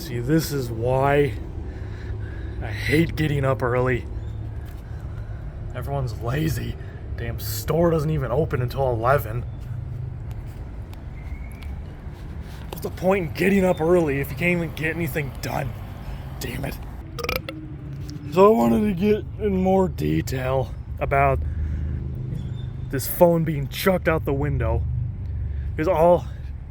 See, this is why I hate getting up early. Everyone's lazy. Damn store doesn't even open until 11. What's the point in getting up early if you can't even get anything done? Damn it. So I wanted to get in more detail about this phone being chucked out the window, because I'll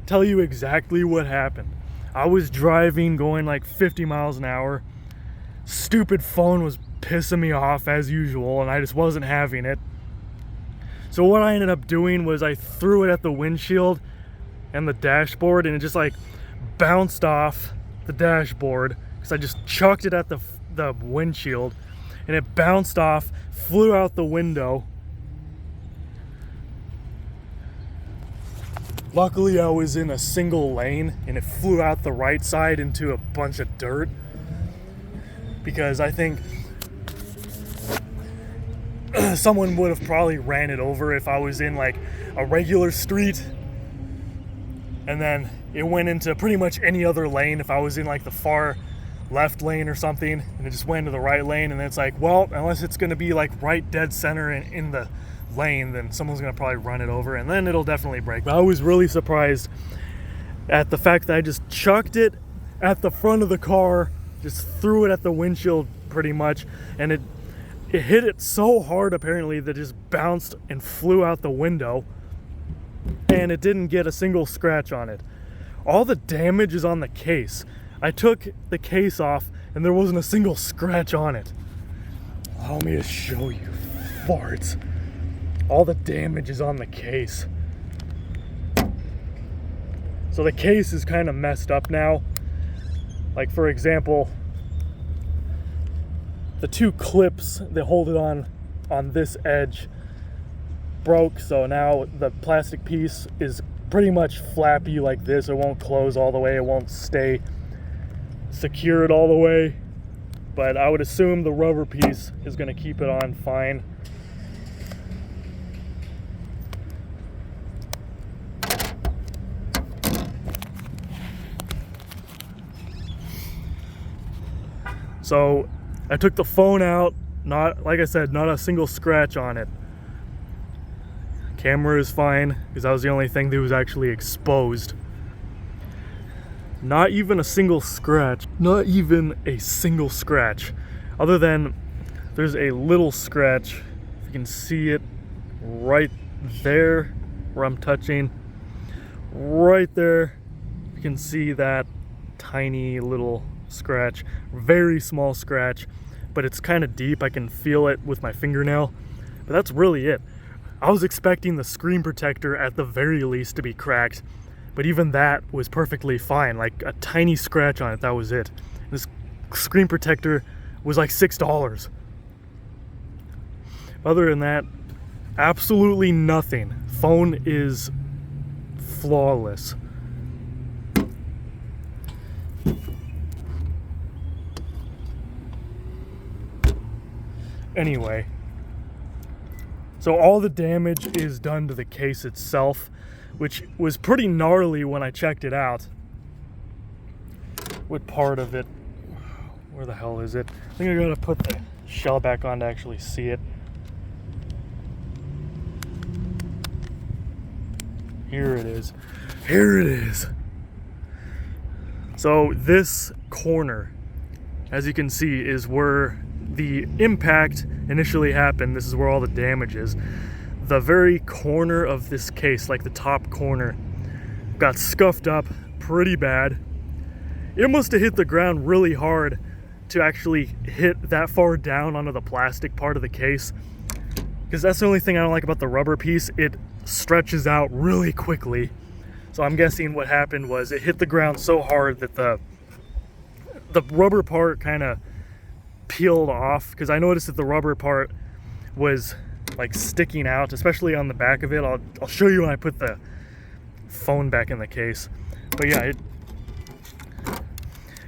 tell you exactly what happened. I was driving, going like 50 miles an hour. Stupid phone was pissing me off as usual, and I just wasn't having it. So what I ended up doing was I threw it at the windshield and the dashboard, and it just like bounced off the dashboard because I just chucked it at the windshield, and it bounced off, flew out the window. Luckily, I was in a single lane, and it flew out the right side into a bunch of dirt, because I think someone would have probably ran it over if I was in like a regular street, and then it went into pretty much any other lane. If I was in like the far left lane or something, and it just went into the right lane, and then it's like, well, unless it's going to be like right dead center in the lane, then someone's gonna probably run it over, and then it'll definitely break. I was really surprised at the fact that I just chucked it at the front of the car, just threw it at the windshield pretty much, and it hit it so hard apparently that it just bounced and flew out the window, and it didn't get a single scratch on it. All the damage is on the case. I took the case off and there wasn't a single scratch on it. Allow me to show you, farts. All the damage is on the case. So the case is kind of messed up now. Like, for example, the two clips that hold it on this edge broke, so now the plastic piece is pretty much flappy like this. It won't close all the way, it won't stay secured all the way, but I would assume the rubber piece is going to keep it on fine. So I took the phone out, not, like I said, not a single scratch on it. Camera is fine, because that was the only thing that was actually exposed. Not even a single scratch. Not even a single scratch. Other than there's a little scratch. If you can see it right there where I'm touching. Right there. You can see that tiny little scratch. Very small scratch. But it's kind of deep. I can feel it with my fingernail. But that's really it. I was expecting the screen protector at the very least to be cracked, but even that was perfectly fine. Like a tiny scratch on it, that was it. This screen protector was like $6. Other than that, absolutely nothing. Phone is flawless. Anyway, so all the damage is done to the case itself, which was pretty gnarly when I checked it out. What part of it? Where the hell is it? I think I gotta put the shell back on to actually see it. Here it is. Here it is. So this corner, as you can see, is where the impact initially happened. This is where all the damage is. The very corner of this case, like the top corner, got scuffed up pretty bad. It must have hit the ground really hard to actually hit that far down onto the plastic part of the case, because that's the only thing I don't like about the rubber piece. It stretches out really quickly. So I'm guessing what happened was it hit the ground so hard that the rubber part kind of peeled off, because I noticed that the rubber part was like sticking out, especially on the back of it. I'll show you when I put the phone back in the case. But yeah,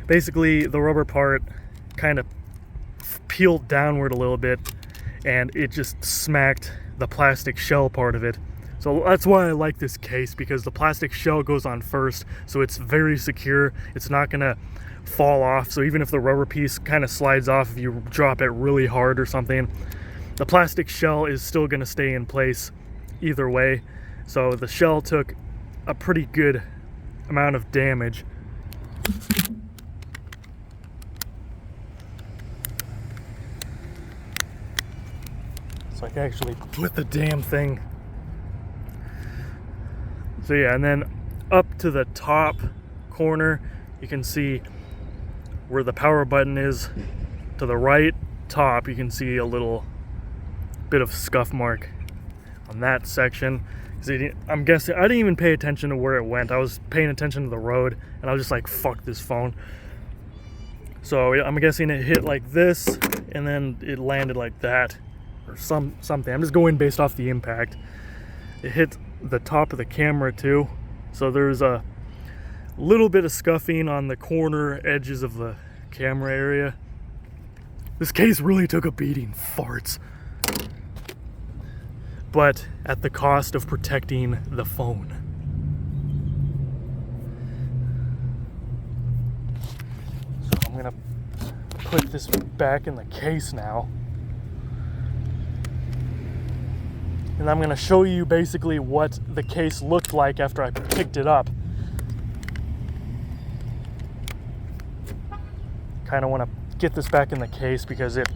basically the rubber part kind of peeled downward a little bit, and it just smacked the plastic shell part of it. So that's why I like this case, because the plastic shell goes on first, so it's very secure. It's not gonna fall off. So even if the rubber piece kind of slides off, if you drop it really hard or something, the plastic shell is still gonna stay in place either way. So the shell took a pretty good amount of damage. So I can actually put the damn thing. So yeah, and then up to the top corner, you can see where the power button is. To the right top, you can see a little bit of scuff mark on that section. I'm guessing, I didn't even pay attention to where it went. I was paying attention to the road, and I was just like, fuck this phone. So I'm guessing it hit like this, and then it landed like that, or something. I'm just going based off the impact. It hit the top of the camera too, so there's a little bit of scuffing on the corner edges of the camera area. This case really took a beating, farts. But at the cost of protecting the phone. So I'm gonna put this back in the case now. And I'm gonna show you basically what the case looked like after I picked it up. Kind of want to get this back in the case because it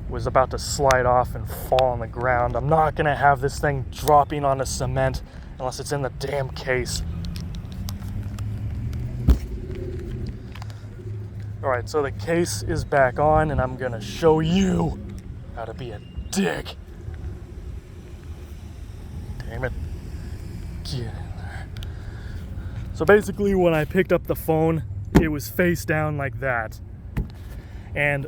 was about to slide off and fall on the ground. I'm not gonna have this thing dropping onto cement unless it's in the damn case. Alright, so the case is back on, and I'm gonna show you how to be a dick. Damn it. Get in there. So basically when I picked up the phone, it was face down like that. And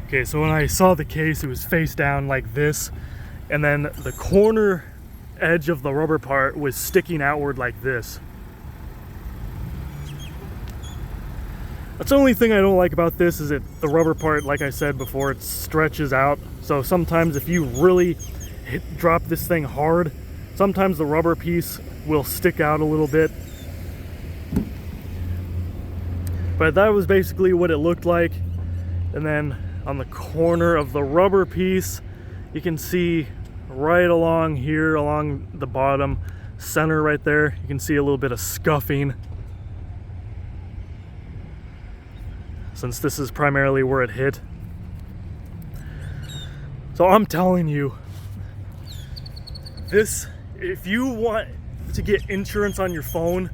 okay, so when I saw the case, it was face down like this, and then the corner edge of the rubber part was sticking outward like this. That's the only thing I don't like about this, is that the rubber part, like I said before, it stretches out. So sometimes if you really drop this thing hard, sometimes the rubber piece will stick out a little bit. But that was basically what it looked like. And then on the corner of the rubber piece, you can see right along here, along the bottom center right there, you can see a little bit of scuffing. Since this is primarily where it hit. So I'm telling you, this, if you want to get insurance on your phone,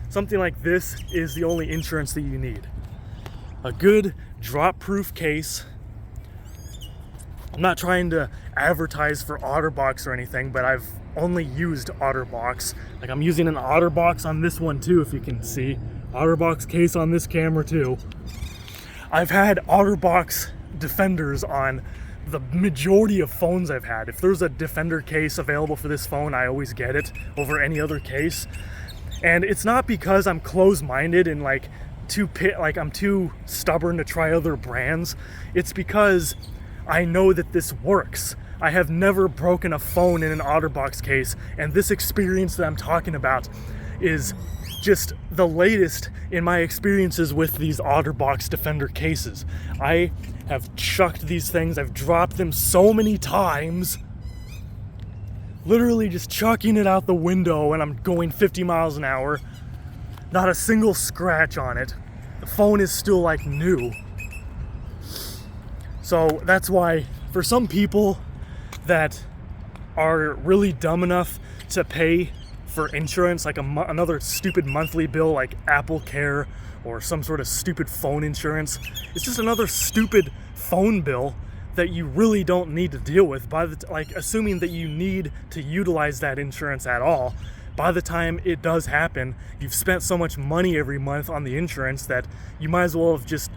something like this is the only insurance that you need. A good drop-proof case. I'm not trying to advertise for OtterBox or anything, but I've only used OtterBox. Like, I'm using an OtterBox on this one too, if you can see. OtterBox case on this camera too. I've had OtterBox Defenders on the majority of phones I've had. If there's a Defender case available for this phone, I always get it over any other case. And it's not because I'm closed-minded and like I'm too stubborn to try other brands. It's because I know that this works. I have never broken a phone in an OtterBox case, and this experience that I'm talking about is just the latest in my experiences with these OtterBox Defender cases. I have chucked these things, I've dropped them so many times, literally just chucking it out the window when I'm going 50 miles an hour. Not a single scratch on it. The phone is still like new. So that's why, for some people that are really dumb enough to pay for insurance, like another stupid monthly bill like Apple Care or some sort of stupid phone insurance, it's just another stupid phone bill that you really don't need to deal with. Assuming that you need to utilize that insurance at all, by the time it does happen, you've spent so much money every month on the insurance that you might as well have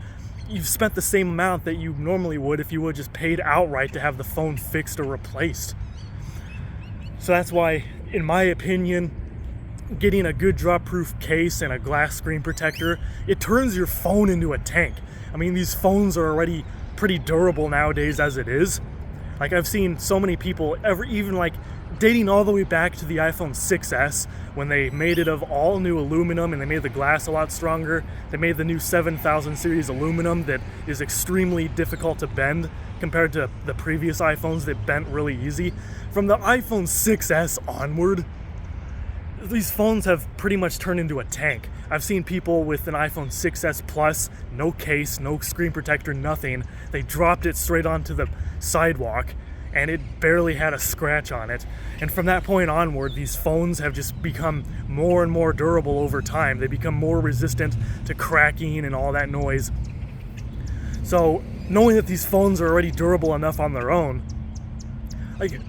you've spent the same amount that you normally would if you would just paid outright to have the phone fixed or replaced. So that's why, in my opinion, getting a good drop-proof case and a glass screen protector, it turns your phone into a tank. I mean, these phones are already pretty durable nowadays as it is. Like, I've seen so many people, even like dating all the way back to the iPhone 6S, when they made it of all new aluminum and they made the glass a lot stronger. They made the new 7000 series aluminum that is extremely difficult to bend compared to the previous iPhones that bent really easy. From the iPhone 6S onward, these phones have pretty much turned into a tank. I've seen people with an iPhone 6S Plus, no case, no screen protector, nothing. They dropped it straight onto the sidewalk and it barely had a scratch on it. And from that point onward, these phones have just become more and more durable over time. They become more resistant to cracking and all that noise. So knowing that these phones are already durable enough on their own, like,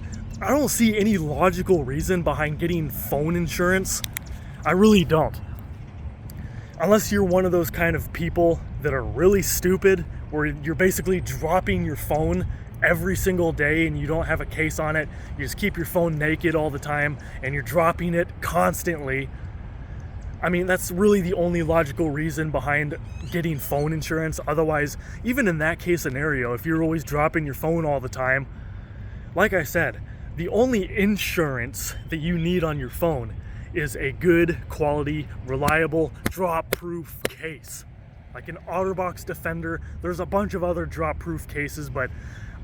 I don't see any logical reason behind getting phone insurance. I really don't. Unless you're one of those kind of people that are really stupid, where you're basically dropping your phone every single day and you don't have a case on it. You just keep your phone naked all the time and you're dropping it constantly. I mean, that's really the only logical reason behind getting phone insurance. Otherwise, even in that case scenario, if you're always dropping your phone all the time, like I said, the only insurance that you need on your phone is a good quality, reliable, drop-proof case. Like an OtterBox Defender. There's a bunch of other drop-proof cases, but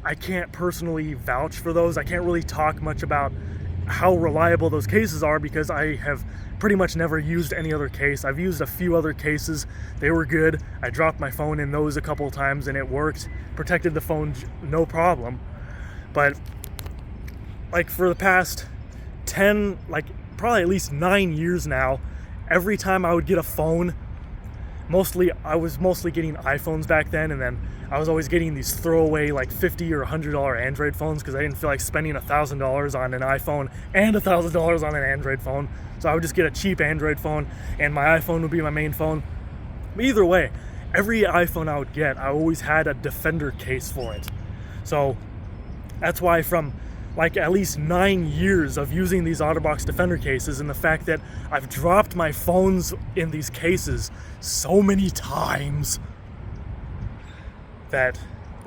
I can't personally vouch for those. I can't really talk much about how reliable those cases are because I have pretty much never used any other case. I've used a few other cases. They were good. I dropped my phone in those a couple of times and it worked. Protected the phone no problem. But like for the past 10, like probably at least 9 years now, every time I would get a phone, I was mostly getting iPhones back then, and then I was always getting these throwaway like $50 or $100 Android phones because I didn't feel like spending $1,000 on an iPhone and $1,000 on an Android phone. So I would just get a cheap Android phone and my iPhone would be my main phone. But either way, every iPhone I would get, I always had a Defender case for it. So that's why from like at least 9 years of using these OtterBox Defender cases, and the fact that I've dropped my phones in these cases so many times that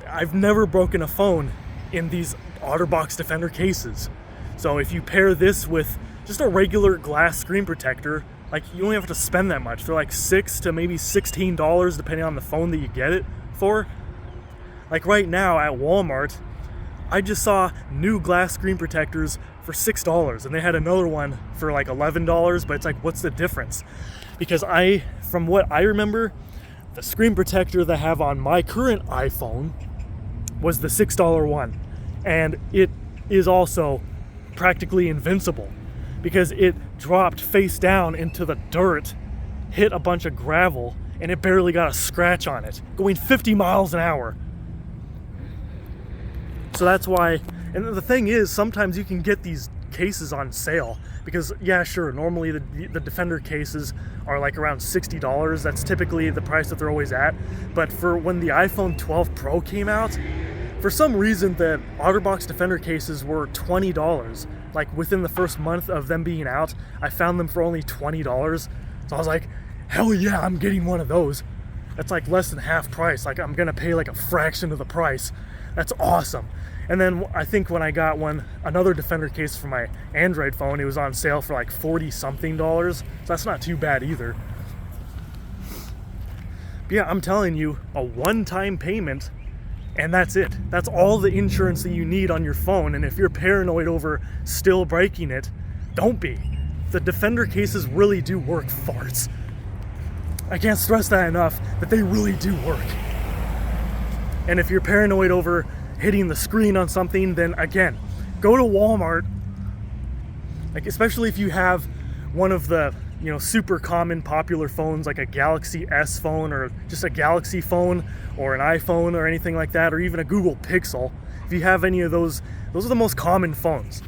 I've never broken a phone in these OtterBox Defender cases. So if you pair this with just a regular glass screen protector, like you only have to spend that much. They're like $6 to maybe $16 depending on the phone that you get it for. Like right now at Walmart, I just saw new glass screen protectors for $6 and they had another one for like $11, but it's like, what's the difference? Because from what I remember, the screen protector that I have on my current iPhone was the $6 one, and it is also practically invincible because it dropped face down into the dirt, hit a bunch of gravel, and it barely got a scratch on it, going 50 miles an hour. So that's why, and the thing is, sometimes you can get these cases on sale because, yeah, sure, normally the Defender cases are like around $60. That's typically the price that they're always at. But for when the iPhone 12 Pro came out, for some reason the OtterBox Defender cases were $20. Like within the first month of them being out, I found them for only $20. So I was like, hell yeah, I'm getting one of those. That's like less than half price. Like I'm gonna pay like a fraction of the price. That's awesome. And then I think when I got another Defender case for my Android phone, it was on sale for like $40-something. So that's not too bad either. But yeah, I'm telling you, a one-time payment, and that's it. That's all the insurance that you need on your phone. And if you're paranoid over still breaking it, don't be. The Defender cases really do work, farts. I can't stress that enough, that they really do work. And if you're paranoid over hitting the screen on something, then again, go to Walmart. Like, especially if you have one of the, super common popular phones like a Galaxy S phone or just a Galaxy phone or an iPhone or anything like that, or even a Google Pixel. If you have any of those are the most common phones.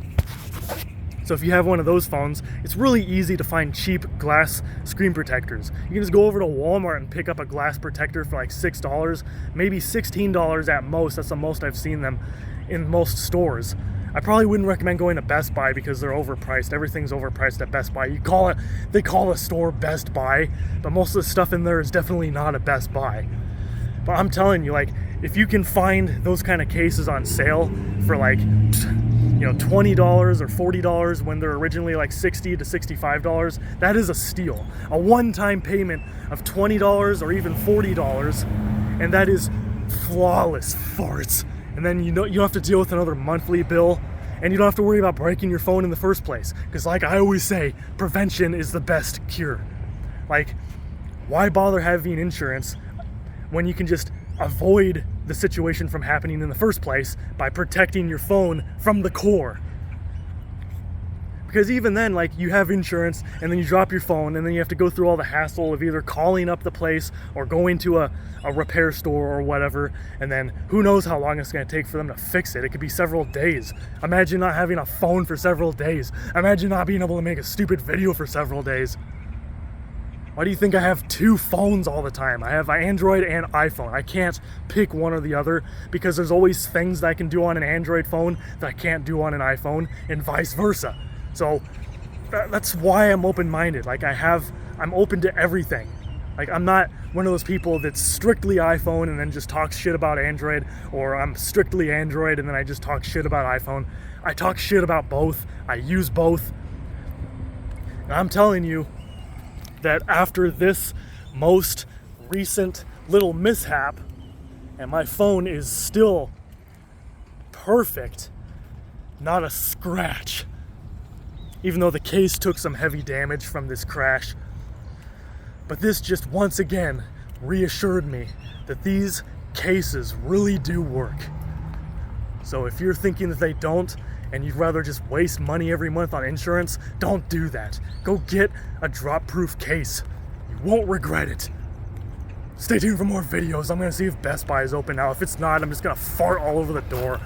So if you have one of those phones, it's really easy to find cheap glass screen protectors. You can just go over to Walmart and pick up a glass protector for like $6, maybe $16 at most. That's the most I've seen them in most stores. I probably wouldn't recommend going to Best Buy because they're overpriced. Everything's overpriced at Best Buy. They call a store Best Buy, but most of the stuff in there is definitely not a Best Buy. But I'm telling you, like, if you can find those kind of cases on sale for like, $20 or $40 when they're originally like $60 to $65, that is a steal. A one-time payment of $20 or even $40, and that is flawless farts. And then you don't have to deal with another monthly bill, and you don't have to worry about breaking your phone in the first place. Because like I always say, prevention is the best cure. Like, why bother having insurance when you can just avoid the situation from happening in the first place by protecting your phone from the core? Because even then, like, you have insurance and then you drop your phone and then you have to go through all the hassle of either calling up the place or going to a repair store or whatever, and then who knows how long it's going to take for them to fix it. It could be several days. Imagine not having a phone for several days. Imagine not being able to make a stupid video for several days. Why do you think I have two phones all the time? I have Android and iPhone. I can't pick one or the other because there's always things that I can do on an Android phone that I can't do on an iPhone, and vice versa. So that's why I'm open-minded. Like, I'm open to everything. Like, I'm not one of those people that's strictly iPhone and then just talks shit about Android, or I'm strictly Android and then I just talk shit about iPhone. I talk shit about both. I use both. And I'm telling you that after this most recent little mishap, and my phone is still perfect, not a scratch, even though the case took some heavy damage from this crash. But this just once again reassured me that these cases really do work. So if you're thinking that they don't, and you'd rather just waste money every month on insurance, don't do that. Go get a drop-proof case. You won't regret it. Stay tuned for more videos. I'm gonna see if Best Buy is open now. If it's not, I'm just gonna fart all over the door.